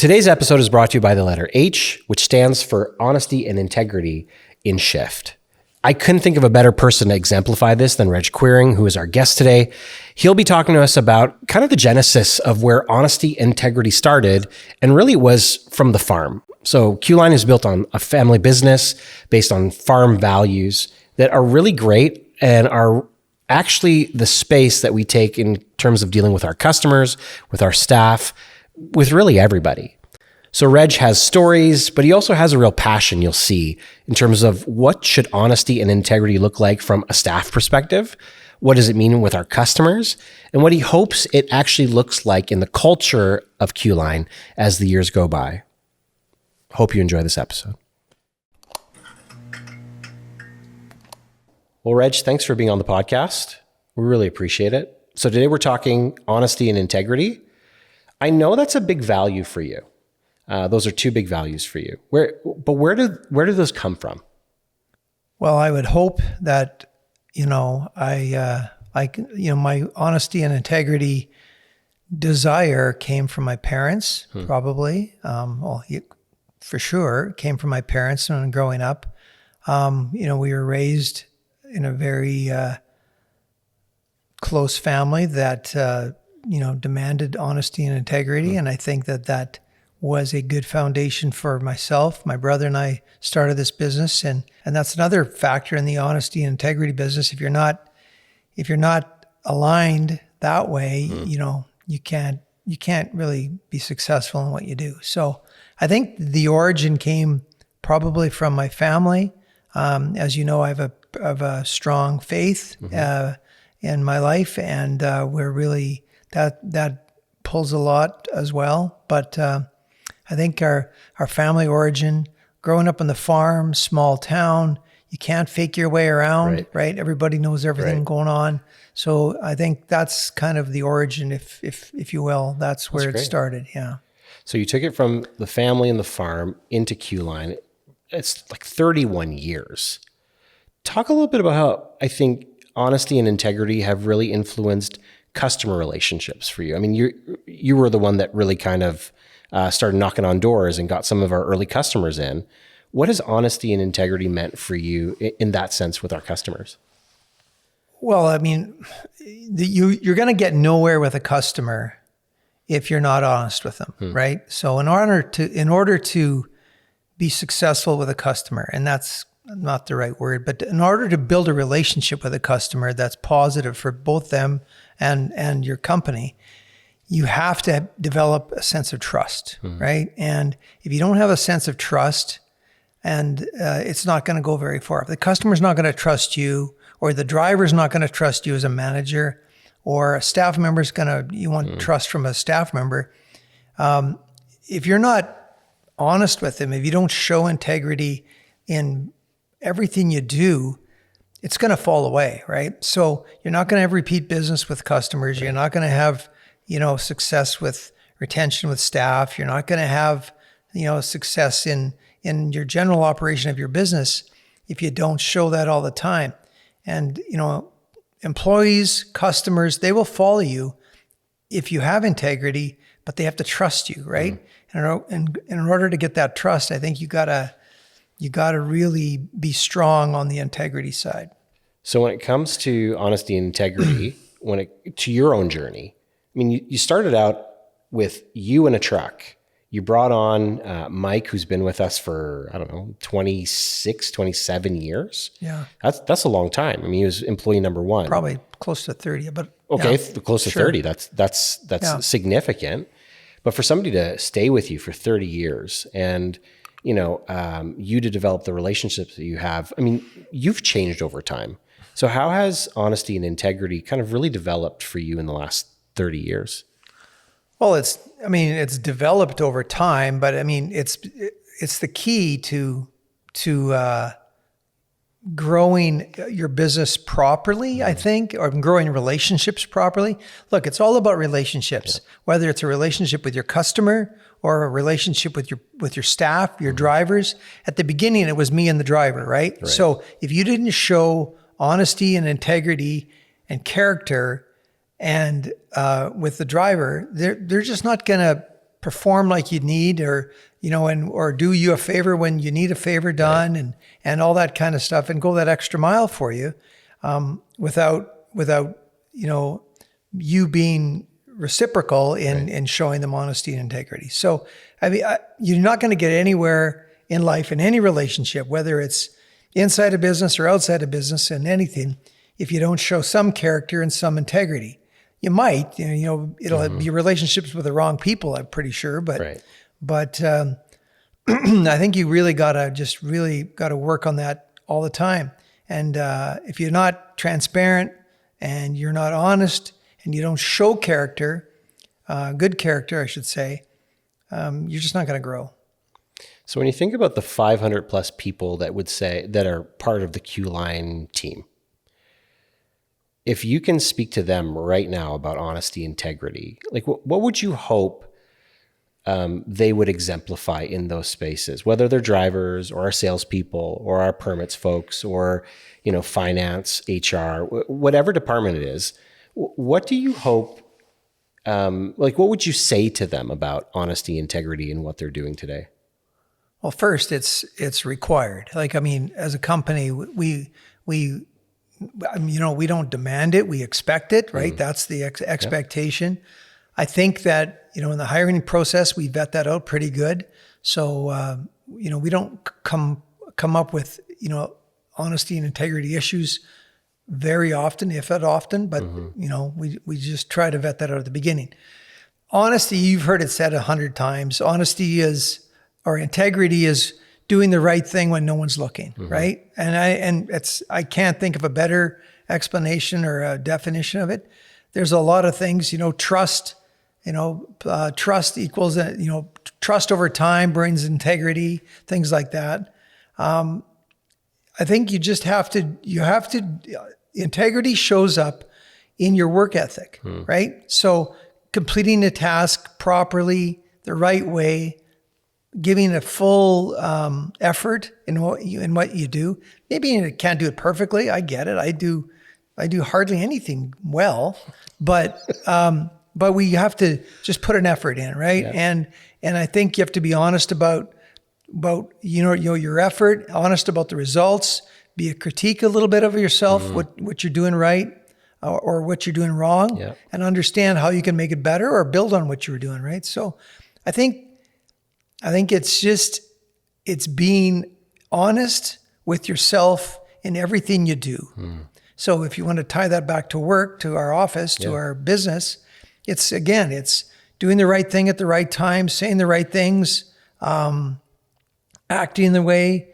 Today's episode is brought to you by the letter H, which stands for honesty and integrity in Shift. I couldn't think of a better person to exemplify this than Reg Quiring, who is our guest today. He'll be talking to us about kind of the genesis of where honesty and integrity started, and really was from the farm. So Q-Line is built on a family business based on farm values that are really great and are actually the space that we take in terms of dealing with our customers, with our staff, with really everybody. So Reg has stories, but he also has a real passion, you'll see, in terms of what should honesty and integrity look like from a staff perspective, what does it mean with our customers, and what he hopes it actually looks like in the culture of Q-Line as the years go by. Hope you enjoy this episode. Well, Reg, thanks for being on the podcast. We really appreciate it. So today we're talking honesty and integrity. I know that's a big value for you. Those are two big values for you. Where do those come from? Well, I would hope that, my honesty and integrity desire came from my parents, probably. For sure, came from my parents when growing up. We were raised in a very close family that, demanded honesty and integrity. And I think that was a good foundation for myself. My brother and I started this business, and that's another factor in the honesty and integrity business. If you're not aligned that way, you can't really be successful in what you do. So I think the origin came probably from my family. As you know, I have a strong faith in my life, and we're really that pulls a lot as well. But I think our family origin, growing up on the farm, small town, you can't fake your way around, right? Everybody knows everything going on. So I think that's kind of the origin, if you will. That's where it started, yeah. So you took it from the family and the farm into Q-Line. It's like 31 years. Talk a little bit about how I think honesty and integrity have really influenced customer relationships for you. I mean, you were the one that really kind of started knocking on doors and got some of our early customers in. What has honesty and integrity meant for you in that sense with our customers? Well, I mean, you're going to get nowhere with a customer if you're not honest with them, right? So in order to be successful with a customer, and that's not the right word, but in order to build a relationship with a customer that's positive for both them and your company, you have to develop a sense of trust, right? And if you don't have a sense of trust, and it's not going to go very far. If the customer's not going to trust you, or the driver's not going to trust you as a manager, or a staff member's you want trust from a staff member. If you're not honest with them, if you don't show integrity in everything you do, it's going to fall away, right? So you're not going to have repeat business with customers. You're not going to have, success with retention with staff. You're not going to have, success in your general operation of your business if you don't show that all the time. And, employees, customers, they will follow you if you have integrity, but they have to trust you, right? And in order to get that trust, I think you gotta really be strong on the integrity side. So when it comes to honesty and integrity, to your own journey, I mean, you started out with you in a truck. You brought on Mike, who's been with us for, 26, 27 years. Yeah. That's a long time. I mean, he was employee number one. Probably close to 30, but okay, close to 30. That's significant. But for somebody to stay with you for 30 years and, you to develop the relationships that you have, I mean, you've changed over time. So how has honesty and integrity kind of really developed for you in the last 30 years? Well, it's developed over time, but I mean, it's the key to growing your business properly, I think, or growing relationships properly. Look, it's all about relationships, whether it's a relationship with your customer or a relationship with your staff, your drivers. At the beginning, it was me and the driver, right? So if you didn't show honesty and integrity and character and with the driver, they're just not going to perform like you need, or, or do you a favor when you need a favor done, and all that kind of stuff, and go that extra mile for you, without, you being reciprocal in showing them honesty and integrity. So, you're not going to get anywhere in life, in any relationship, whether it's inside a business or outside a business, and anything, if you don't show some character and some integrity. You might, it'll be relationships with the wrong people, I'm pretty sure, but I think you really gotta work on that all the time. And if you're not transparent and you're not honest and you don't show character, good character, I should say, you're just not going to grow. So when you think about the 500 plus people that are part of the Q-Line team, if you can speak to them right now about honesty, integrity, like what would you hope they would exemplify in those spaces, whether they're drivers or our salespeople or our permits folks or, finance, HR, whatever department it is, what do you hope, what would you say to them about honesty, integrity, and what they're doing today? Well, first, it's required. As a company, we don't demand it, we expect it, right? That's the expectation. Yep. I think that, in the hiring process, we vet that out pretty good. So, we don't come up with, honesty and integrity issues very often, if at often, but, we just try to vet that out at the beginning. Honesty, you've heard it said 100 times, integrity is doing the right thing when no one's looking, right? And I can't think of a better explanation or a definition of it. There's a lot of things, trust, trust equals, trust over time brings integrity, things like that. I think you just integrity shows up in your work ethic, right? So completing a task properly, the right way, giving a full effort in what you do. Maybe you can't do it perfectly. I get it. I do hardly anything well, but we have to just put an effort in, right? Yeah. And I think you have to be honest about your effort, honest about the results. Be a critique a little bit of yourself, what you're doing right or what you're doing wrong, and understand how you can make it better or build on what you were doing right. So, I think it's being honest with yourself in everything you do. So if you want to tie that back to work, to our office, to our business, it's doing the right thing at the right time, saying the right things, acting the way,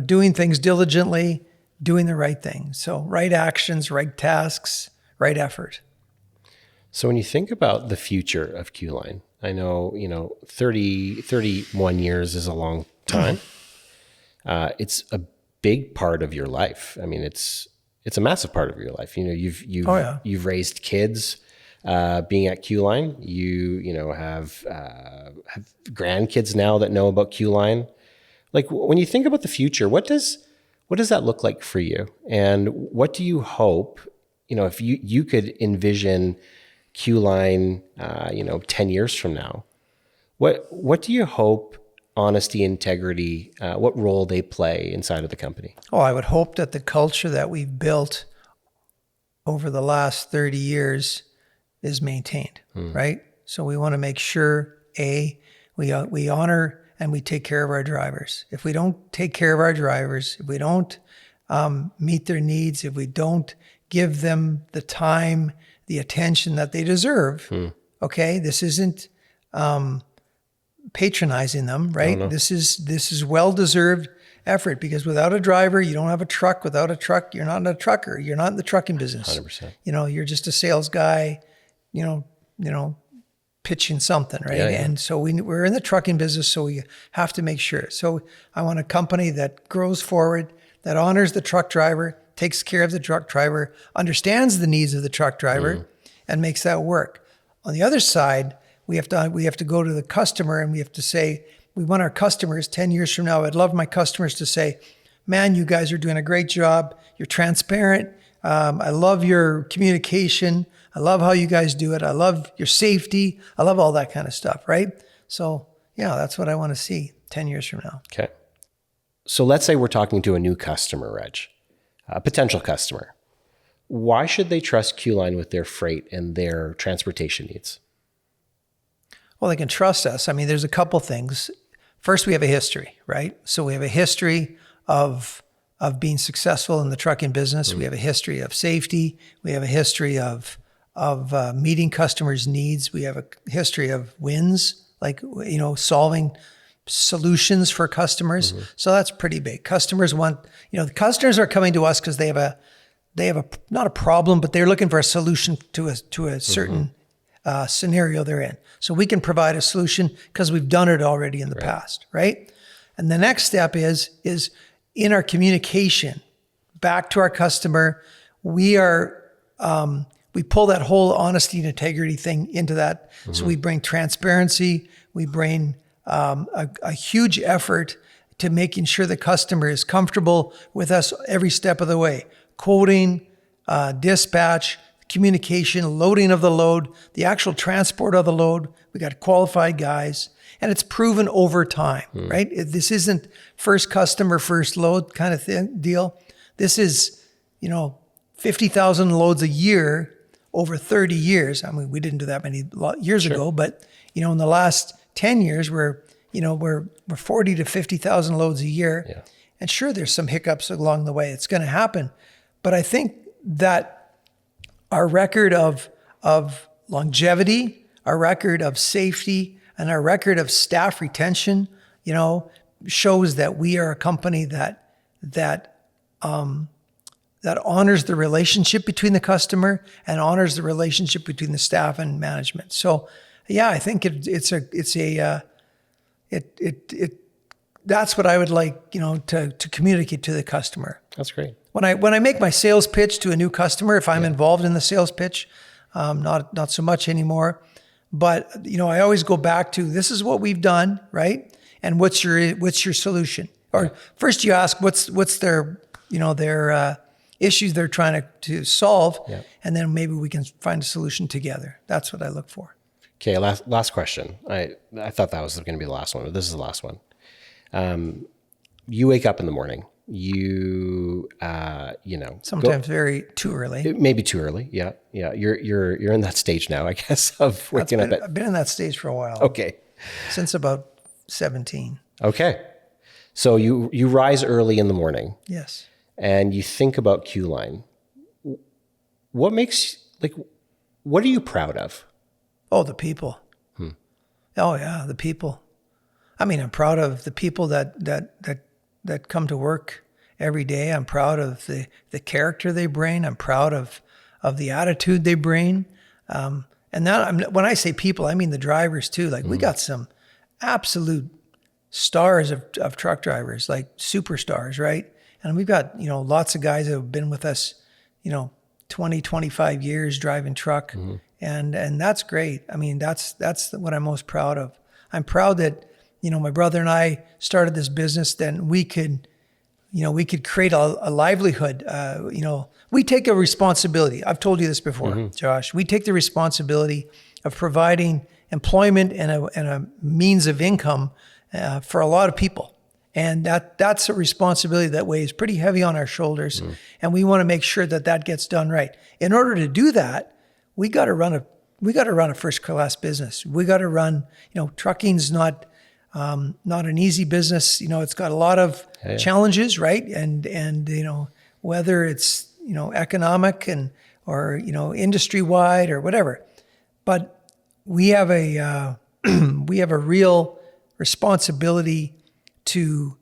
doing things diligently, doing the right thing. So right actions, right tasks, right effort. So when you think about the future of Q-Line, I know, 31 years is a long time. It's a big part of your life. I mean, it's a massive part of your life. You've raised kids, being at Q-Line. You have grandkids now that know about Q-Line. Like when you think about the future, what does that look like for you? And what do you hope, if you could envision Q-Line, 10 years from now, what do you hope honesty, integrity, what role they play inside of the company? Oh, I would hope that the culture that we've built over the last 30 years is maintained, right? So we want to make sure, we honor and we take care of our drivers. If we don't take care of our drivers, if we don't meet their needs, if we don't give them the time, the attention that they deserve, okay? This isn't patronizing them, right? No. This is well-deserved effort, because without a driver, you don't have a truck. Without a truck, you're not a trucker. You're not in the trucking business. 100%. You're just a sales guy, pitching something, right? Yeah. And so we're in the trucking business, so we have to make sure. So I want a company that grows forward, that honors the truck driver, takes care of the truck driver, understands the needs of the truck driver, and makes that work. On the other side, we have to go to the customer, and we have to say, we want our customers 10 years from now, I'd love my customers to say, man, you guys are doing a great job. You're transparent. I love your communication. I love how you guys do it. I love your safety. I love all that kind of stuff, right? So yeah, that's what I want to see 10 years from now. Okay. So let's say we're talking to a new customer, Reg, a potential customer. Why should they trust Q-Line with their freight and their transportation needs? Well, they can trust us. I mean, there's a couple things. First, we have a history, right? So we have a history of being successful in the trucking business. We have a history of safety. We have a history of meeting customers' needs. We have a history of wins, like, solving solutions for customers. So that's pretty big. Customers want, the customers are coming to us because they have a not a problem, but they're looking for a solution to a certain scenario they're in. So we can provide a solution because we've done it already in the past, right? And the next step is in our communication back to our customer. We pull that whole honesty and integrity thing into that. So we bring transparency. We bring a huge effort to making sure the customer is comfortable with us every step of the way. Quoting, dispatch, communication, loading of the load, the actual transport of the load. We got qualified guys, and it's proven over time, right? This isn't first customer, first load kind of deal. This is, 50,000 loads a year over 30 years. I mean, we didn't do that many years ago, but in the last 10 years, we're 40 to 50,000 loads a year. Yeah. And sure, there's some hiccups along the way. It's going to happen. But I think that our record of longevity, our record of safety, and our record of staff retention, shows that we are a company that honors the relationship between the customer and honors the relationship between the staff and management. So, yeah, I think that's what I would like, to communicate to the customer. That's great. When I make my sales pitch to a new customer, if I'm involved in the sales pitch, not so much anymore, but I always go back to, this is what we've done, right? And what's your solution? Or first you ask what's their issues they're trying to solve, and then maybe we can find a solution together. That's what I look for. Okay, last question. I thought that was going to be the last one, but this is the last one. You wake up in the morning. You sometimes very too early. Maybe too early. Yeah. You're in that stage now, I guess, of waking up. I've been in that stage for a while. Okay. Since about 17. Okay. So you rise early in the morning. Yes. And you think about Q-Line. What are you proud of? Oh, the people. Oh yeah, the people. I mean, I'm proud of the people that come to work every day. I'm proud of the character they bring. I'm proud of the attitude they bring. And that, when I say people, I mean the drivers too. Like we got some absolute stars of truck drivers, like superstars, right? And we've got, lots of guys that have been with us, 20, 25 years driving truck. And that's great. I mean, that's what I'm most proud of. I'm proud that, my brother and I started this business, then we could create a livelihood. We take a responsibility. I've told you this before, Josh. We take the responsibility of providing employment and a means of income for a lot of people. And that's a responsibility that weighs pretty heavy on our shoulders. And we want to make sure that gets done right. In order to do that, we got to run a first class business. We got to run, trucking's not an easy business. It's got a lot of challenges, right? And whether it's, economic or industry wide or whatever, but we have a real responsibility to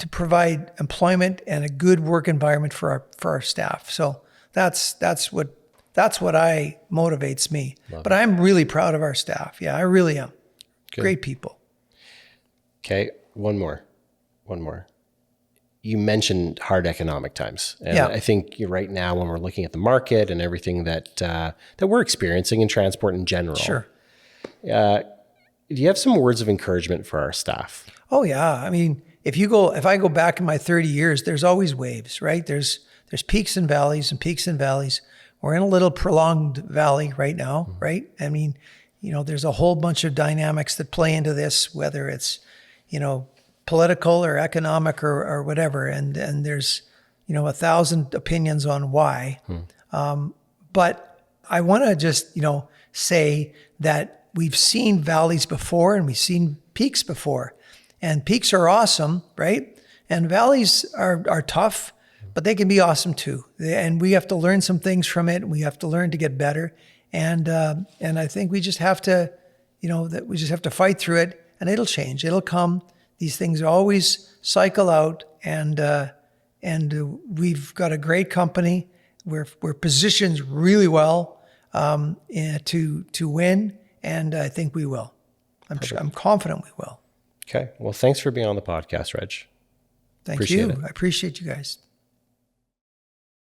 provide employment and a good work environment for our staff. So that's what motivates me. But I'm really proud of our staff. Yeah, I really am. Good. Great people. Okay, one more. You mentioned hard economic times, and I think right now, when we're looking at the market and everything that we're experiencing in transport in general, sure. Do you have some words of encouragement for our staff? Oh yeah, I mean, if I go back in my 30 years, there's always waves, right? There's peaks and valleys and peaks and valleys. We're in a little prolonged valley right now, right? I mean, there's a whole bunch of dynamics that play into this, whether it's, political or economic or whatever. And there's, 1,000 opinions on why. But I want to just, say that we've seen valleys before and we've seen peaks before, and peaks are awesome, right? And valleys are tough, but they can be awesome too. And we have to learn some things from it. We have to learn to get better. And I think we just have to, that we just have to fight through it, and it'll change. It'll come. These things always cycle out, and we've got a great company. We're positioned really well to win, and I think we will. I'm confident we will. Okay. Well, thanks for being on the podcast, Reg. Thank you. I appreciate you guys.